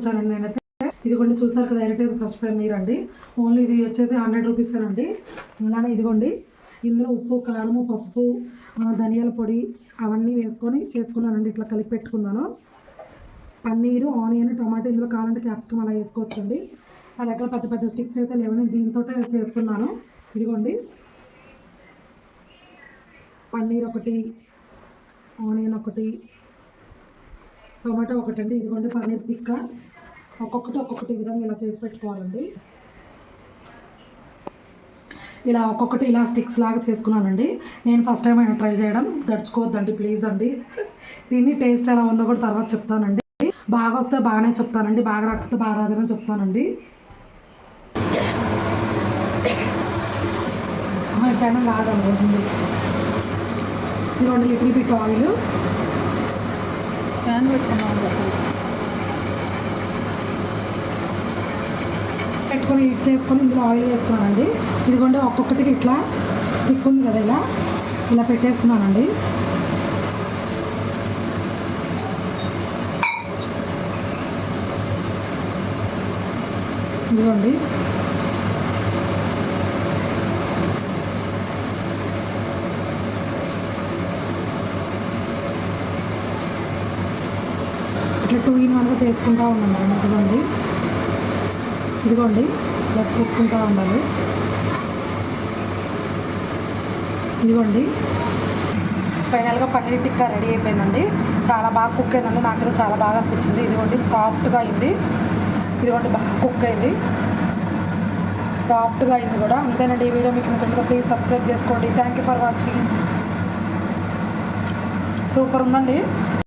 తీసుకొచ్చానండి నేనైతే. ఇదిగోండి చూసారు కదా, హెరిటేజ్ ఫ్రెష్ పన్నీర్ అండి. ఓన్లీ ఇది వచ్చేసి 100 రూపీసేనండి. అలానే ఇదిగోండి ఇందులో ఉప్పు, కారము, పసుపు, ధనియాల పొడి అవన్నీ వేసుకొని చేసుకున్నానండి. ఇట్లా కలిపి పెట్టుకున్నాను. పన్నీరు, ఆనియన్, టమాటో, ఇందులో కావాలంటే క్యాప్సికమ్ అలా వేసుకోవచ్చండి. నా దగ్గర పెద్ద పెద్ద స్టిక్స్ అయితే లేవని దీంతో చేసుకున్నాను. ఇదిగోండి పన్నీర్ ఒకటి, ఆనియన్ ఒకటి, టమాటో ఒకటండి. ఇదిగోండి పన్నీర్ టిక్క. ఒక్కొక్కటి విధంగా ఇలా చేసి పెట్టుకోవాలండి. ఇలా ఒక్కొక్కటి ఇలా స్టిక్స్ లాగా చేసుకున్నానండి. నేను ఫస్ట్ టైం అయినా ట్రై చేయడం, దడుచుకోవద్దండి ప్లీజ్ అండి. దీన్ని టేస్ట్ ఎలా ఉందో కూడా తర్వాత చెప్తానండి. బాగా వస్తే బాగానే చెప్తానండి, బాగా రాకపోతే బాగా రాదని చెప్తానండి. పైన లాగండి. ఇదిగోండి లిటిల్ బిట్ ఆయిల్ ప్యాన్ పెట్టుకొని హీట్ చేసుకొని ఇందులో ఆయిల్ వేసుకున్నానండి. ఇదిగోండి ఒక్కొక్కటికి ఇట్లా స్టిక్ ఉంది కదా, ఇలా పెట్టేస్తున్నానండి. ఇదిగోండి ఇట్లా 2 in 1గా చేసుకుంటూ ఉన్నాను. ఇదిగోండి ఇలా చేసుకుంటూ ఉండాలి. ఇదిగోండి ఫైనల్గా పన్నీర్ టిక్కా రెడీ అయిపోయిందండి. చాలా బాగా కుక్ అయిందండి, నాకైతే చాలా బాగా అనిపించింది. ఇదిగోండి సాఫ్ట్గా అయింది. ఇదిగోండి బాగా కుక్ అయింది, సాఫ్ట్గా అయింది కూడా. అంతేనండి. ఈ వీడియో మీకు నచ్చినట్లయితే ప్లీజ్ సబ్స్క్రైబ్ చేసుకోండి. Thank you for watching. Super ఉందండి.